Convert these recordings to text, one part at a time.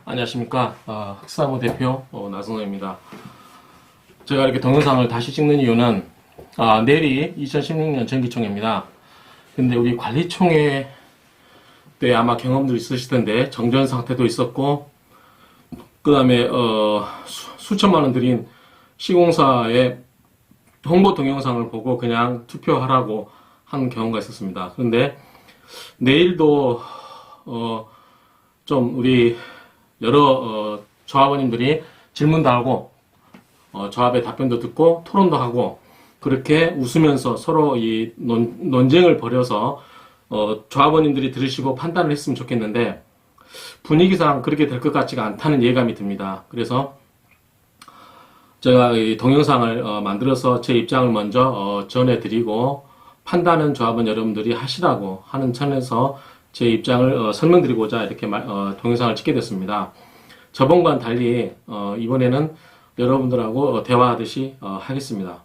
안녕하십니까. 흑사모 대표 나성호입니다. 제가 이렇게 동영상을 다시 찍는 이유는 내일이 2016년 정기총회입니다. 근데 우리 관리총회 때 아마 경험도 있으실 텐데 정전 상태도 있었고, 그 다음에 수천만 원 들인 시공사의 홍보 동영상을 보고 그냥 투표하라고 한 경우가 있었습니다. 그런데 내일도 좀 우리 여러 조합원님들이 질문도 하고 조합의 답변도 듣고 토론도 하고 그렇게 웃으면서 서로 이 논쟁을 벌여서 조합원님들이 들으시고 판단을 했으면 좋겠는데 분위기상 그렇게 될 것 같지가 않다는 예감이 듭니다. 그래서 제가 이 동영상을 만들어서 제 입장을 먼저 전해드리고 판단은 조합원 여러분들이 하시라고 하는 천에서 제 입장을 설명드리고자 이렇게 동영상을 찍게 됐습니다. 저번과는 달리 이번에는 여러분들하고 대화하듯이 하겠습니다.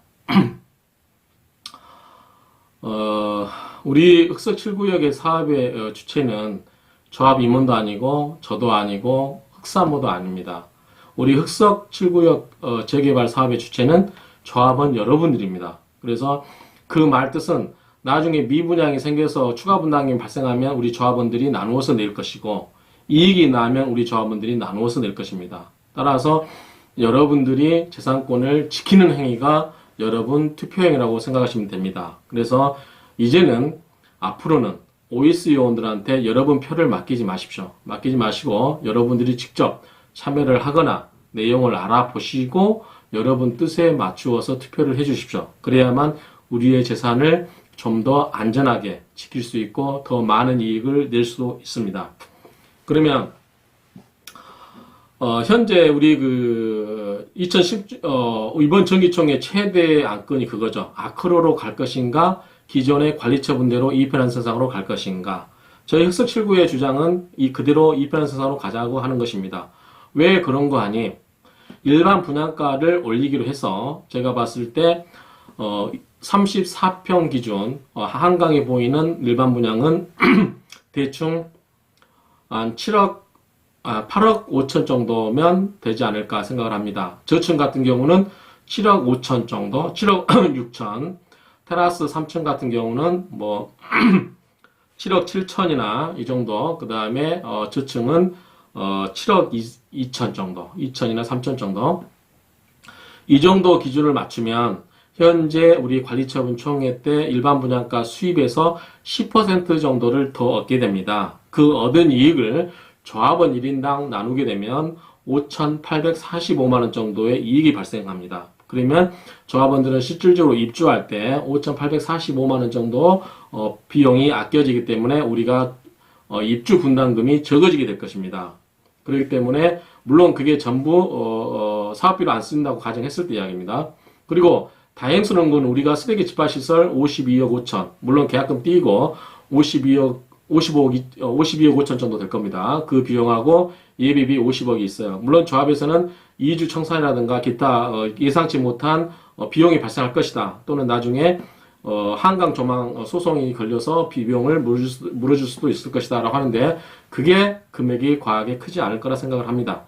우리 흑석 7구역의 사업의 주체는 조합 임원도 아니고 저도 아니고 흑사모도 아닙니다. 우리 흑석 7구역 재개발 사업의 주체는 조합원 여러분들입니다. 그래서 그 말 뜻은 나중에 미분양이 생겨서 추가 분담금이 발생하면 우리 조합원들이 나누어서 낼 것이고 이익이 나면 우리 조합원들이 나누어서 낼 것입니다. 따라서 여러분들이 재산권을 지키는 행위가 여러분 투표행위라고 생각하시면 됩니다. 그래서 이제는 앞으로는 OS 요원들한테 여러분 표를 맡기지 마십시오. 맡기지 마시고 여러분들이 직접 참여를 하거나 내용을 알아보시고 여러분 뜻에 맞추어서 투표를 해주십시오. 그래야만 우리의 재산을 좀 더 안전하게 지킬 수 있고 더 많은 이익을 낼 수도 있습니다. 그러면 현재 우리 이번 정기총회 최대 안건이 그거죠. 아크로로 갈 것인가, 기존의 관리처분대로 이편한선상으로 갈 것인가. 저희 흑석 7구의 주장은 그대로 이편한선상으로 가자고 하는 것입니다. 왜 그런 거 하니? 일반 분양가를 올리기로 해서 제가 봤을 때 34평 기준 한강에 보이는 일반 분양은 대충 한 8억 5천 정도면 되지 않을까 생각을 합니다. 저층 같은 경우는 7억 5천 정도, 7억 6천, 테라스 3층 같은 경우는 뭐 7억 7천이나 이 정도, 그 다음에 저층은 7억 2천 정도, 2천이나 3천 정도, 이 정도 기준을 맞추면 현재 우리 관리처분 총회 때 일반 분양가 수입에서 10% 정도를 더 얻게 됩니다. 그 얻은 이익을 조합원 1인당 나누게 되면 5,845만원 정도의 이익이 발생합니다. 그러면 조합원들은 실질적으로 입주할 때 5,845만원 정도 비용이 아껴지기 때문에 우리가 입주 분담금이 적어지게 될 것입니다. 그렇기 때문에 물론 그게 전부 사업비로 안 쓴다고 가정했을 때 이야기입니다. 그리고 다행스러운 건 우리가 쓰레기 집합시설 52억 5천, 물론 계약금 띄고 55억 5천 정도 될 겁니다. 그 비용하고 예비비 50억이 있어요. 물론 조합에서는 이주 청산이라든가 기타 예상치 못한 비용이 발생할 것이다. 또는 나중에 한강 조망 소송이 걸려서 비용을 물어줄 수도 있을 것이다 라고 하는데 그게 금액이 과하게 크지 않을 거라 생각을 합니다.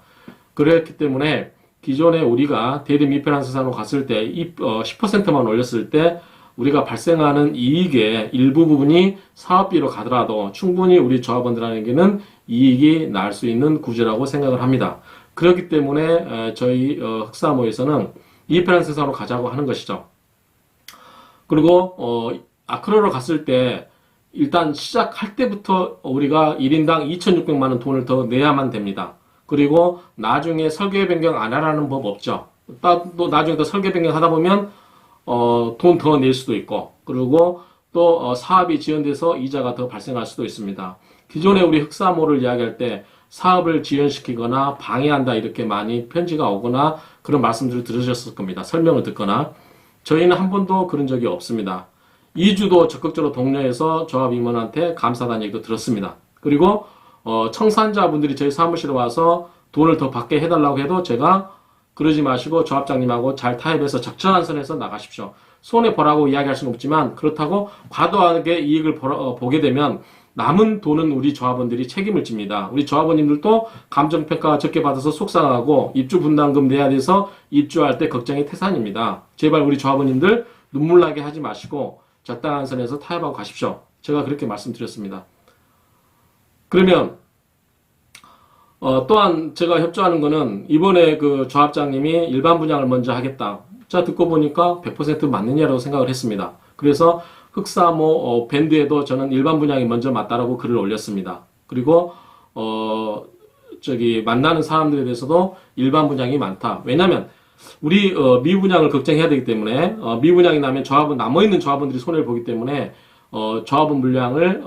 그렇기 때문에 기존에 우리가 대리미편한선상으로 갔을 때 10%만 올렸을 때 우리가 발생하는 이익의 일부 부분이 사업비로 가더라도 충분히 우리 조합원들에게는 이익이 날 수 있는 구조라고 생각을 합니다. 그렇기 때문에 저희 흑사모에서는 이편한선상으로 가자고 하는 것이죠. 그리고 아크로로 갔을 때 일단 시작할 때부터 우리가 1인당 2,600만 원 돈을 더 내야만 됩니다. 그리고 나중에 설계 변경 안 하라는 법 없죠. 또 나중에 또 설계 변경 하다 보면 돈 더 낼 수도 있고, 그리고 또 사업이 지연돼서 이자가 더 발생할 수도 있습니다. 기존에 우리 흑사모를 이야기할 때 사업을 지연시키거나 방해한다 이렇게 많이 편지가 오거나 그런 말씀들을 들으셨을 겁니다. 설명을 듣거나. 저희는 한 번도 그런 적이 없습니다. 2주도 적극적으로 독려해서 조합 임원한테 감사하다는 얘기도 들었습니다. 그리고 청산자분들이 저희 사무실에 와서 돈을 더 받게 해달라고 해도 제가 그러지 마시고 조합장님하고 잘 타협해서 적절한 선에서 나가십시오. 손해보라고 이야기할 수는 없지만 그렇다고 과도하게 이익을 보게 되면 남은 돈은 우리 조합원들이 책임을 집니다. 우리 조합원님들도 감정평가 적게 받아서 속상하고 입주 분담금 내야 돼서 입주할 때 걱정이 태산입니다. 제발 우리 조합원님들 눈물 나게 하지 마시고 적당한 선에서 타협하고 가십시오. 제가 그렇게 말씀드렸습니다. 그러면 또한 제가 협조하는 거는 이번에 그 조합장님이 일반 분양을 먼저 하겠다. 자, 듣고 보니까 100% 맞느냐라고 생각을 했습니다. 그래서 흑사모 밴드에도 저는 일반 분양이 먼저 맞다라고 글을 올렸습니다. 그리고 만나는 사람들에 대해서도 일반 분양이 많다. 왜냐면 우리 미분양을 걱정해야 되기 때문에 미분양이 나면 남아있는 조합원들이 손해를 보기 때문에 조합원 물량을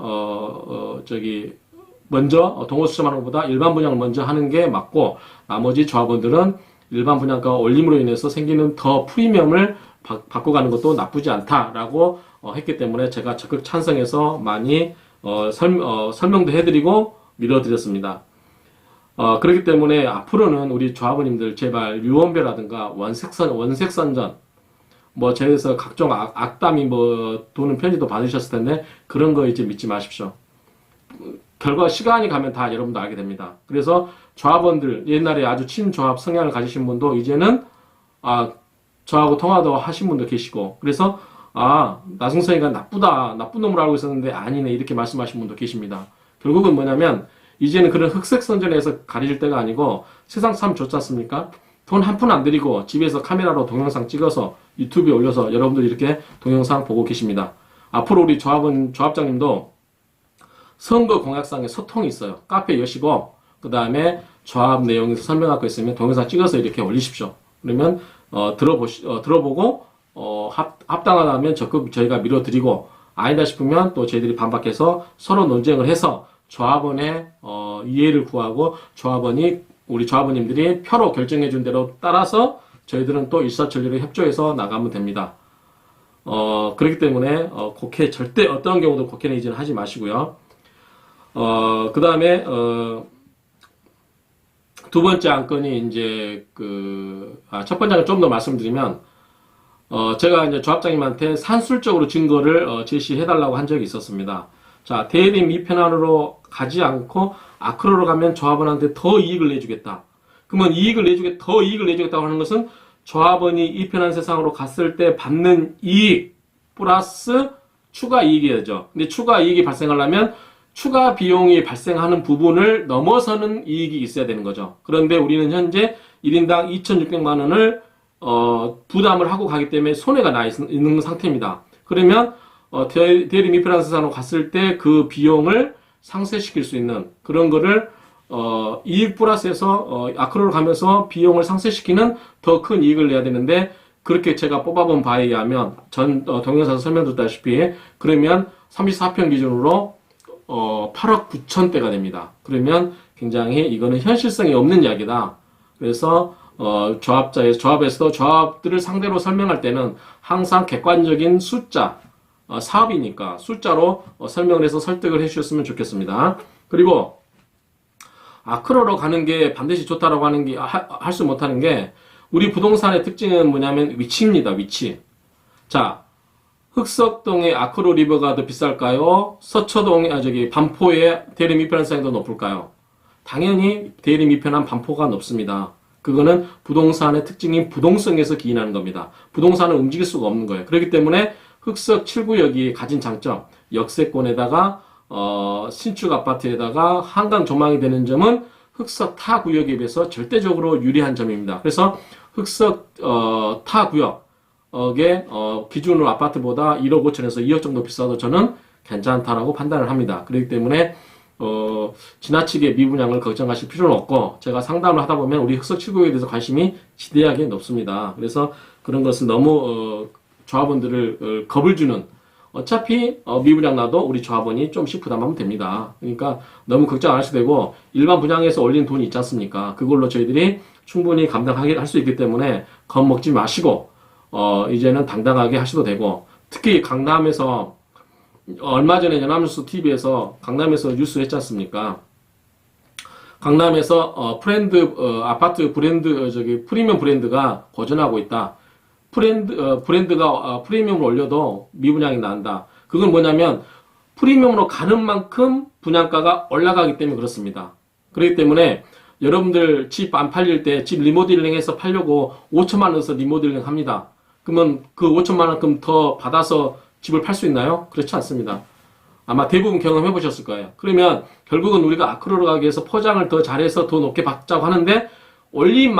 먼저 동호 수점하는 것보다 일반 분양을 먼저 하는 게 맞고 나머지 조합원들은 일반 분양가 올림으로 인해서 생기는 더 프리미엄을 받고 가는 것도 나쁘지 않다라고 했기 때문에 제가 적극 찬성해서 많이 설명도 해드리고 밀어드렸습니다. 그렇기 때문에 앞으로는 우리 조합원님들 제발 유언배라든가 원색선전 제에서 각종 악담이 도는 편지도 받으셨을 텐데 그런 거 이제 믿지 마십시오. 결과 시간이 가면 다 여러분도 알게 됩니다. 그래서 조합원들 옛날에 아주 친조합 성향을 가지신 분도 이제는 저하고 통화도 하신 분도 계시고 그래서 나승성이가 나쁜 놈으로 알고 있었는데 아니네 이렇게 말씀하신 분도 계십니다. 결국은 뭐냐면 이제는 그런 흑색선전에서 가리질 때가 아니고 세상 참 좋지 않습니까? 돈 한 푼 안 들이고 집에서 카메라로 동영상 찍어서 유튜브에 올려서 여러분들이 이렇게 동영상 보고 계십니다. 앞으로 우리 조합장님도 선거 공약상에 소통이 있어요. 카페 여시고 그 다음에 조합 내용에서 설명할 거 있으면 동영상 찍어서 이렇게 올리십시오. 그러면 들어보고 합당하다면 적극 저희가 밀어드리고 아니다 싶으면 또 저희들이 반박해서 서로 논쟁을 해서 조합원의 이해를 구하고 우리 조합원님들이 표로 결정해 준 대로 따라서 저희들은 또 일사천리로 협조해서 나가면 됩니다. 그렇기 때문에 절대 어떤 경우도 곡해는 이제는 하지 마시고요. 그 다음에 두 번째 안건이 이제 첫 번째 안건 좀 더 말씀드리면 제가 이제 조합장님한테 산술적으로 증거를 제시해달라고 한 적이 있었습니다. 자, 대림 이편안으로 가지 않고 아크로로 가면 조합원한테 더 이익을 내주겠다. 그러면 더 이익을 내주겠다고 하는 것은 조합원이 이편안 세상으로 갔을 때 받는 이익 플러스 추가 이익이죠. 근데 추가 이익이 발생하려면 추가 비용이 발생하는 부분을 넘어서는 이익이 있어야 되는 거죠. 그런데 우리는 현재 1인당 2,600만 원을 부담을 하고 가기 때문에 손해가 나 있는 상태입니다. 그러면 대리 미필한 세상으로 갔을 때 그 비용을 상쇄시킬 수 있는 그런 거를 이익 플러스에서 아크로로 가면서 비용을 상쇄시키는 더 큰 이익을 내야 되는데 그렇게 제가 뽑아본 바에 의하면 동영상에서 설명드렸다시피 그러면 34평 기준으로 8억 9천대가 됩니다. 그러면 굉장히 이거는 현실성이 없는 이야기다. 그래서 조합에서도 조합들을 상대로 설명할 때는 항상 객관적인 숫자, 사업이니까 숫자로 설명을 해서 설득을 해주셨으면 좋겠습니다. 그리고 아크로로 가는 게 반드시 좋다라고 하는 게 할 수 못하는 게 우리 부동산의 특징은 뭐냐면 위치입니다. 위치. 자, 흑석동의 아크로 리버가 더 비쌀까요? 서초동의 반포의 대림 이편안상이 더 높을까요? 당연히 대림 이편안 반포가 높습니다. 그거는 부동산의 특징인 부동성에서 기인하는 겁니다. 부동산은 움직일 수가 없는 거예요. 그렇기 때문에 흑석 7구역이 가진 장점, 역세권에다가 신축 아파트에다가 한강 조망이 되는 점은 흑석 타 구역에 비해서 절대적으로 유리한 점입니다. 그래서 흑석 타 구역의 기준으로 아파트보다 1억 5천에서 2억 정도 비싸도 저는 괜찮다라고 판단을 합니다. 그렇기 때문에 지나치게 미분양을 걱정하실 필요는 없고 제가 상담을 하다 보면 우리 흑석 7구역에 대해서 관심이 지대하게 높습니다. 그래서 그런 것은 너무 조합원들을 겁을 주는 어차피 미분양 나도 우리 조합원이 좀씩 부담하면 됩니다. 그러니까 너무 걱정 안 하셔도 되고 일반 분양에서 올린 돈이 있지 않습니까? 그걸로 저희들이 충분히 감당하게 할 수 있기 때문에 겁먹지 마시고 이제는 당당하게 하셔도 되고 특히 강남에서 얼마 전에 연합뉴스 TV에서 강남에서 뉴스 했지 않습니까? 강남에서 아파트 브랜드 프리미엄 브랜드가 고전하고 있다. 브랜드가 프리미엄을 올려도 미분양이 난다. 그건 뭐냐면 프리미엄으로 가는 만큼 분양가가 올라가기 때문에 그렇습니다. 그렇기 때문에 여러분들 집 안 팔릴 때 집 리모델링해서 팔려고 5천만 원 써 리모델링 합니다. 그러면 그 5천만 원만큼 더 받아서 집을 팔 수 있나요? 그렇지 않습니다. 아마 대부분 경험해 보셨을 거예요. 그러면 결국은 우리가 아크로로 가기 위해서 포장을 더 잘해서 더 높게 받자고 하는데 올린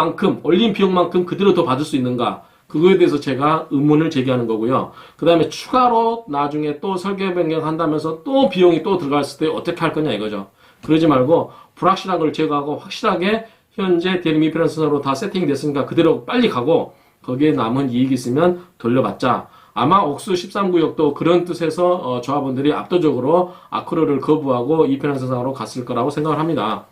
비용만큼 그대로 더 받을 수 있는가? 그거에 대해서 제가 의문을 제기하는 거고요. 그 다음에 추가로 나중에 또 설계 변경한다면서 또 비용이 또 들어갔을 때 어떻게 할 거냐 이거죠. 그러지 말고 불확실한 걸 제거하고 확실하게 현재 대리미피런스로 다 세팅됐으니까 그대로 빨리 가고 거기에 남은 이익이 있으면 돌려받자. 아마 옥수 13구역도 그런 뜻에서 조합원들이 압도적으로 아크로를 거부하고 이편향세상으로 갔을 거라고 생각을 합니다.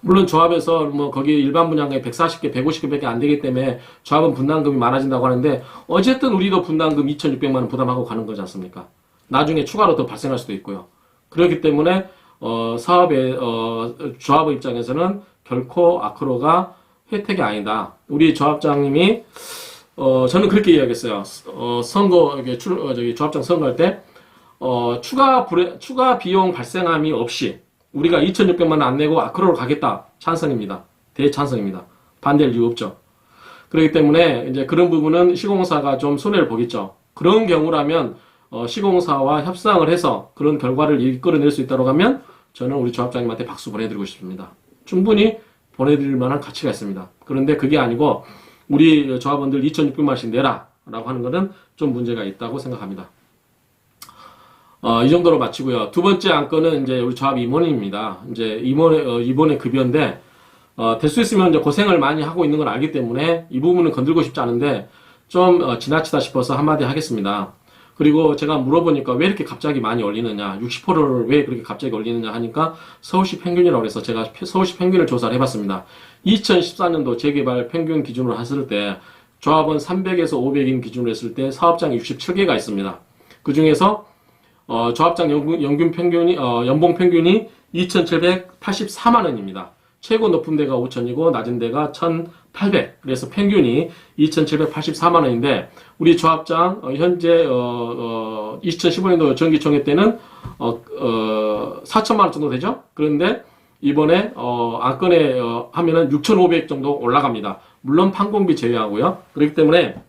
물론 조합에서 뭐 거기 일반 분양가에 140개, 150개밖에 안 되기 때문에 조합은 분담금이 많아진다고 하는데 어쨌든 우리도 분담금 2,600만 원 부담하고 가는 거지 않습니까? 나중에 추가로 더 발생할 수도 있고요. 그렇기 때문에 사업의 조합의 입장에서는 결코 아크로가 혜택이 아니다. 우리 조합장님이 저는 그렇게 이야기했어요. 조합장 선거할 때 추가 비용 발생함이 없이 우리가 2,600만 원 안 내고 아크로로 가겠다. 찬성입니다. 대찬성입니다. 반대할 이유 없죠. 그렇기 때문에 이제 그런 부분은 시공사가 좀 손해를 보겠죠. 그런 경우라면 시공사와 협상을 해서 그런 결과를 이끌어낼 수 있다고 하면 저는 우리 조합장님한테 박수 보내드리고 싶습니다. 충분히 보내드릴 만한 가치가 있습니다. 그런데 그게 아니고 우리 조합원들 2,600만 원씩 내라 라고 하는 것은 좀 문제가 있다고 생각합니다. 이 정도로 마치고요. 두 번째 안건은 이제 우리 조합 임원입니다. 이제 임원의 급여인데, 될 수 있으면 이제 고생을 많이 하고 있는 걸 알기 때문에 이 부분은 건들고 싶지 않은데, 좀, 지나치다 싶어서 한마디 하겠습니다. 그리고 제가 물어보니까 왜 이렇게 갑자기 많이 올리느냐, 60%를 왜 그렇게 갑자기 올리느냐 하니까 서울시 평균이라고 해서 제가 서울시 평균을 조사를 해봤습니다. 2014년도 재개발 평균 기준으로 했을 때, 조합은 300에서 500인 기준으로 했을 때 사업장이 67개가 있습니다. 그 중에서 조합장 연금 평균이, 연봉 평균이 2,784만 원입니다. 최고 높은 데가 5,000이고 낮은 데가 1,800. 그래서 평균이 2,784만 원인데 우리 조합장 현재 2015년도 정기총회 때는 4천만 원 정도 되죠. 그런데 이번에 안건에 하면은 6,500 정도 올라갑니다. 물론 판공비 제외하고요. 그렇기 때문에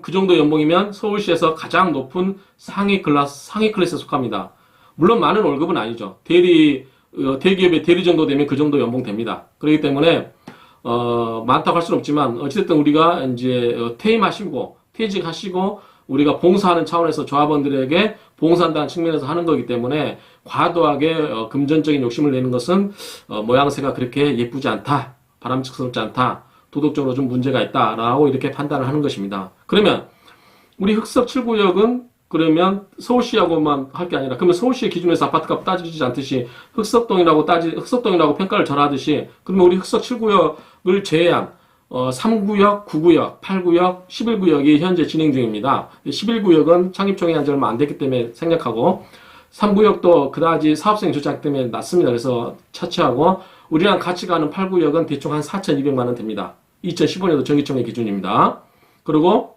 그 정도 연봉이면 서울시에서 가장 높은 상위 클래스에 속합니다. 물론 많은 월급은 아니죠. 대기업의 대리 정도 되면 그 정도 연봉 됩니다. 그렇기 때문에, 많다고 할 수는 없지만, 어쨌든 우리가 이제, 퇴직하시고, 우리가 봉사하는 차원에서 조합원들에게 봉사한다는 측면에서 하는 거기 때문에, 과도하게, 금전적인 욕심을 내는 것은, 모양새가 그렇게 예쁘지 않다. 바람직스럽지 않다. 도덕적으로 좀 문제가 있다라고 이렇게 판단을 하는 것입니다. 그러면 우리 흑석 7구역은 그러면 서울시하고만 할 게 아니라 그러면 서울시의 기준에서 아파트값 따지지 않듯이 흑석동이라고 평가를 전하듯이 그러면 우리 흑석 7구역을 제외한 3구역, 9구역, 8구역, 11구역이 현재 진행 중입니다. 11구역은 창립총회 한 지 얼마 안 됐기 때문에 생략하고 3구역도 그다지 사업성 조작 때문에 낮습니다. 그래서 차치하고 우리랑 같이 가는 8구역은 대충 한 4,200만 원 됩니다. 2015년도 정기총회 기준입니다. 그리고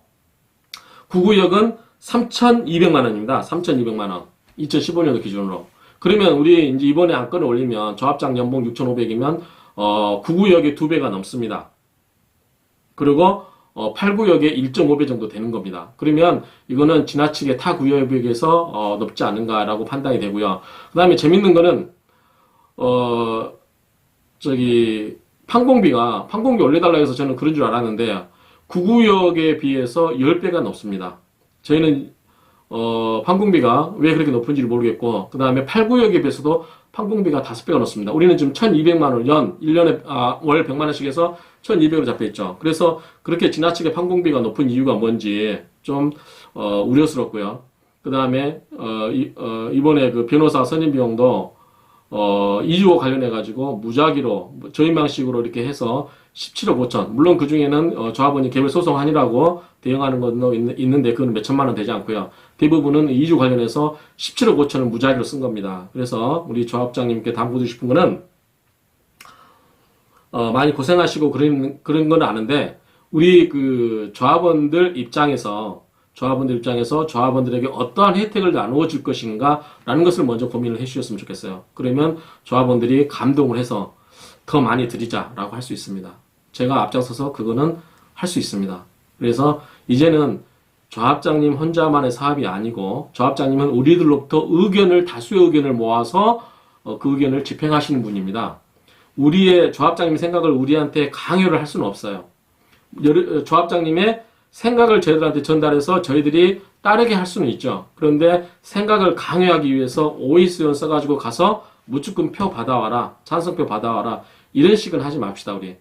9구역은 3,200만 원입니다. 3,200만 원. 2015년도 기준으로. 그러면 우리 이제 이번에 안건을 올리면 조합장 연봉 6,500이면 9구역의 2배가 넘습니다. 그리고 8구역의 1.5배 정도 되는 겁니다. 그러면 이거는 지나치게 타 구역에 비해서 높지 않은가라고 판단이 되고요. 그 다음에 재밌는 거는 판공비 올려달라 해서 저는 그런 줄 알았는데, 9구역에 비해서 10배가 높습니다. 저희는, 판공비가 왜 그렇게 높은지를 모르겠고, 그 다음에 8구역에 비해서도 판공비가 5배가 높습니다. 우리는 지금 1,200만 원, 1년에, 월 100만 원씩 해서 1,200으로 잡혀있죠. 그래서 그렇게 지나치게 판공비가 높은 이유가 뭔지 좀, 우려스럽고요. 그 다음에, 이번에 그 변호사 선임 비용도 이주호 관련해가지고 무작위로 저희 방식으로 이렇게 해서 17억 5천. 물론 그 중에는 조합원이 개별 소송하니라고 대응하는 것도 있는데 그건 몇 천만 원 되지 않고요. 대부분은 이주 관련해서 17억 5천을 무작위로 쓴 겁니다. 그래서 우리 조합장님께 당부드리고 싶은 거는 많이 고생하시고 그런 건 아는데 우리 그 조합원들 입장에서 조합원들에게 어떠한 혜택을 나누어 줄 것인가라는 것을 먼저 고민을 해 주셨으면 좋겠어요. 그러면 조합원들이 감동을 해서 더 많이 드리자라고 할 수 있습니다. 제가 앞장서서 그거는 할 수 있습니다. 그래서 이제는 조합장님 혼자만의 사업이 아니고 조합장님은 우리들로부터 다수의 의견을 모아서 그 의견을 집행하시는 분입니다. 우리의 조합장님 생각을 우리한테 강요를 할 수는 없어요. 조합장님의 생각을 저희들한테 전달해서 저희들이 따르게 할 수는 있죠. 그런데 생각을 강요하기 위해서 OS원 써가지고 가서 무조건 표 받아와라, 찬성표 받아와라 이런 식은 하지 맙시다. 우리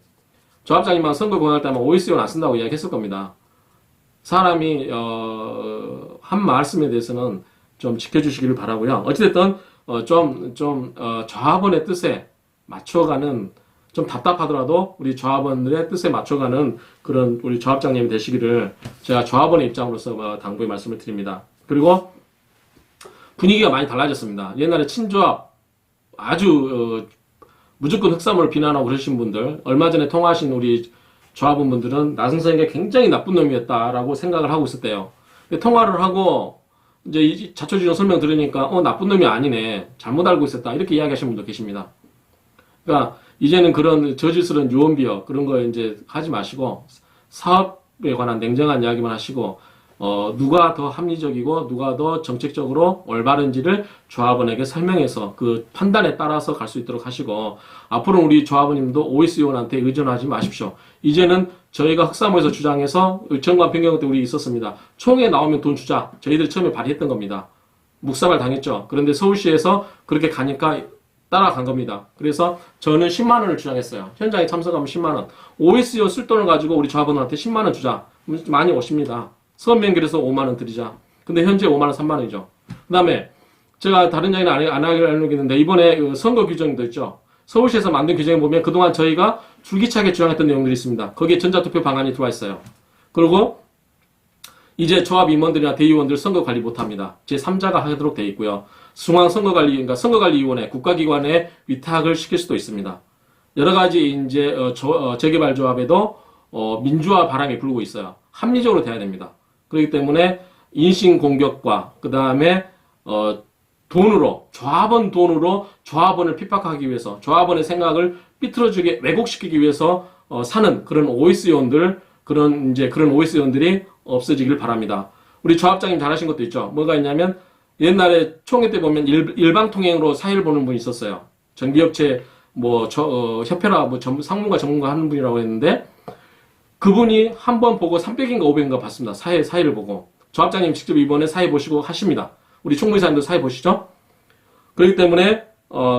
조합장님만 선거 공약할 때만 OS원 안 쓴다고 이야기했을 겁니다. 사람이 한 말씀에 대해서는 좀 지켜주시기를 바라고요. 어찌됐든 조합원의 뜻에 맞춰가는, 좀 답답하더라도 우리 조합원들의 뜻에 맞춰가는 그런 우리 조합장님이 되시기를 제가 조합원의 입장으로서 당부의 말씀을 드립니다. 그리고 분위기가 많이 달라졌습니다. 옛날에 친조합 아주 무조건 흑사모를 비난하고 그러신 분들, 얼마 전에 통화하신 우리 조합원분들은 나승선이가 굉장히 나쁜 놈이었다라고 생각을 하고 있었대요. 통화를 하고 이제 자초지종 설명 들으니까 나쁜 놈이 아니네, 잘못 알고 있었다 이렇게 이야기하시는 분도 계십니다. 그러니까 이제는 그런 저질스러운 유언비어 그런 거 이제 하지 마시고 사업에 관한 냉정한 이야기만 하시고 누가 더 합리적이고 누가 더 정책적으로 올바른지를 조합원에게 설명해서 그 판단에 따라서 갈 수 있도록 하시고, 앞으로 우리 조합원님도 OS위원한테 의존하지 마십시오. 이제는 저희가 흑사모에서 주장해서 정관 변경 때 우리 있었습니다. 총회 나오면 돈 주자. 저희들이 처음에 발의했던 겁니다. 묵사발 당했죠. 그런데 서울시에서 그렇게 가니까 따라간 겁니다. 그래서 저는 10만 원을 주장했어요. 현장에 참석하면 10만 원. OS위원 쓸 돈을 가지고 우리 조합원한테 10만 원 주자. 많이 오십니다. 서원 연결해서 5만 원 드리자. 근데 현재 5만 원, 3만 원이죠. 그 다음에 제가 다른 이야기는 안 하겠는데 이번에 그 선거 규정도 있죠. 서울시에서 만든 규정에 보면 그동안 저희가 줄기차게 주장했던 내용들이 있습니다. 거기에 전자투표 방안이 들어와 있어요. 그리고 이제 조합 임원들이나 대의원들 선거 관리 못합니다. 제3자가 하도록 되어 있고요. 중앙선거관리, 그러니까 선거관리위원회, 국가기관에 위탁을 시킬 수도 있습니다. 여러 가지 이제 재개발조합에도 민주화 바람이 불고 있어요. 합리적으로 돼야 됩니다. 그렇기 때문에 인신공격과 그 다음에 돈으로, 조합원 돈으로 조합원을 핍박하기 위해서, 조합원의 생각을 삐뚤어지게 왜곡시키기 위해서 사는 그런 OS위원들, 그런 OS위원들이 없어지길 바랍니다. 우리 조합장님 잘하신 것도 있죠. 뭐가 있냐면 옛날에 총회 때 보면 일방통행으로 사회를 보는 분이 있었어요. 전기업체 협회라 상무가 전문가 하는 분이라고 했는데 그분이 한 번 보고 300인가 500인가 봤습니다. 사회를 보고. 조합장님 직접 이번에 사회 보시고 하십니다. 우리 총무이사님도 사회 보시죠? 그렇기 때문에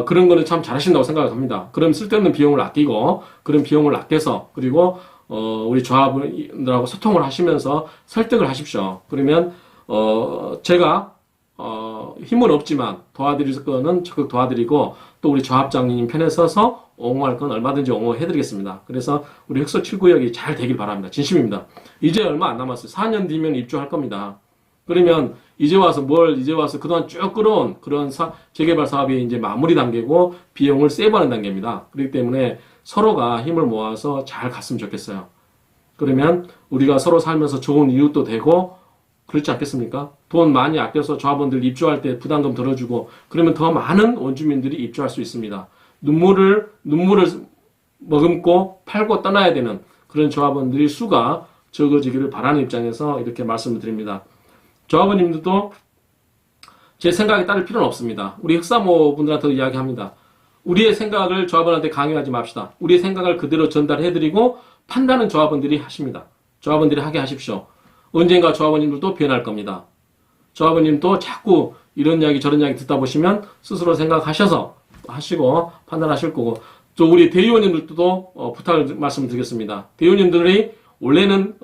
그런 거는 참 잘하신다고 생각을 합니다. 그럼 쓸데없는 비용을 아끼고, 그런 비용을 아껴서, 그리고 우리 조합원들하고 소통을 하시면서 설득을 하십시오. 그러면 제가 힘은 없지만 도와드릴 거는 적극 도와드리고, 또 우리 조합장님 편에 서서 옹호할 건 얼마든지 옹호해드리겠습니다. 그래서 우리 흑서 7구역이 잘 되길 바랍니다. 진심입니다. 이제 얼마 안 남았어요. 4년 뒤면 입주할 겁니다. 그러면 이제 와서 그동안 쭉 끌어온 그런 재개발 사업이 이제 마무리 단계고 비용을 세이브하는 단계입니다. 그렇기 때문에 서로가 힘을 모아서 잘 갔으면 좋겠어요. 그러면 우리가 서로 살면서 좋은 이웃도 되고, 그렇지 않겠습니까? 돈 많이 아껴서 조합원들 입주할 때 부담금 덜어주고, 그러면 더 많은 원주민들이 입주할 수 있습니다. 눈물을 머금고 팔고 떠나야 되는 그런 조합원들이 수가 적어지기를 바라는 입장에서 이렇게 말씀을 드립니다. 조합원님들도 제 생각에 따를 필요는 없습니다. 우리 흑사모 분들한테도 이야기합니다. 우리의 생각을 조합원한테 강요하지 맙시다. 우리의 생각을 그대로 전달해드리고 판단은 조합원들이 하십니다. 조합원들이 하게 하십시오. 언젠가 조합원님들도 변할 겁니다. 조합원님도 자꾸 이런 이야기 저런 이야기 듣다 보시면 스스로 생각하셔서 하시고 판단하실 거고, 또 우리 대의원님들도 부탁을 말씀드리겠습니다. 대의원님들이 원래는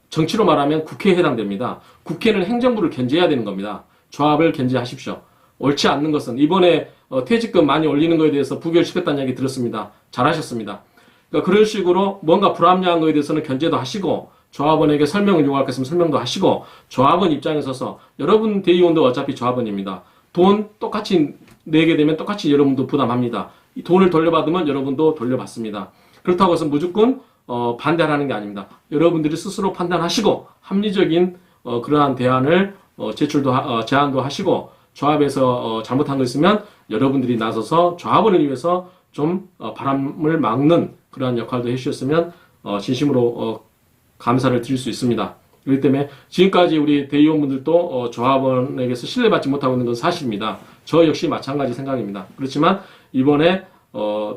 정치로 말하면 국회에 해당됩니다. 국회는 행정부를 견제해야 되는 겁니다. 조합을 견제하십시오. 옳지 않는 것은 이번에 퇴직금 많이 올리는 거에 대해서 부결시켰다는 얘기 들었습니다. 잘하셨습니다. 그러니까 그런 식으로 뭔가 불합리한 거에 대해서는 견제도 하시고 조합원에게 설명을 요구할 것 있으면 설명도 하시고 조합원 입장에 서서 여러분 대의원도 어차피 조합원입니다. 돈 똑같이 내게 되면 똑같이 여러분도 부담합니다. 이 돈을 돌려받으면 여러분도 돌려받습니다. 그렇다고 해서 무조건 반대하라는 게 아닙니다. 여러분들이 스스로 판단하시고 합리적인 그러한 대안을 제안도 하시고 조합에서 잘못한 거 있으면 여러분들이 나서서 조합원을 위해서 좀 바람을 막는 그러한 역할도 해주셨으면 진심으로 감사를 드릴 수 있습니다. 그렇기 때문에 지금까지 우리 대의원분들도 조합원에게서 신뢰받지 못하고 있는 건 사실입니다. 저 역시 마찬가지 생각입니다. 그렇지만 이번에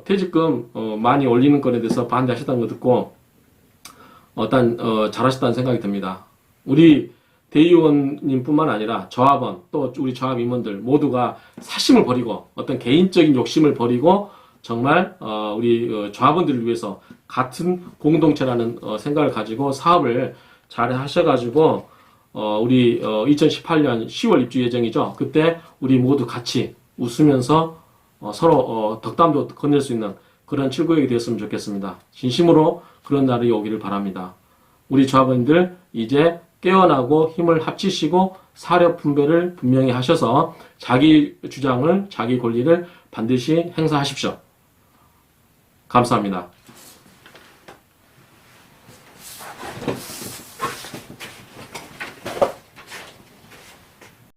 퇴직금 많이 올리는 건에 대해서 반대하셨다는 거 듣고 잘하셨다는 생각이 듭니다. 우리 대의원님뿐만 아니라 조합원 또 우리 조합 임원들 모두가 사심을 버리고 어떤 개인적인 욕심을 버리고 정말 우리 조합원들을 위해서 같은 공동체라는 생각을 가지고 사업을 잘 하셔가지고 우리 2018년 10월 입주 예정이죠. 그때 우리 모두 같이 웃으면서 서로 덕담도 건넬 수 있는 그런 출구역이 되었으면 좋겠습니다. 진심으로 그런 날이 오기를 바랍니다. 우리 조합원들 이제 깨어나고 힘을 합치시고 사력 분배를 분명히 하셔서 자기 주장을 자기 권리를 반드시 행사하십시오. 감사합니다.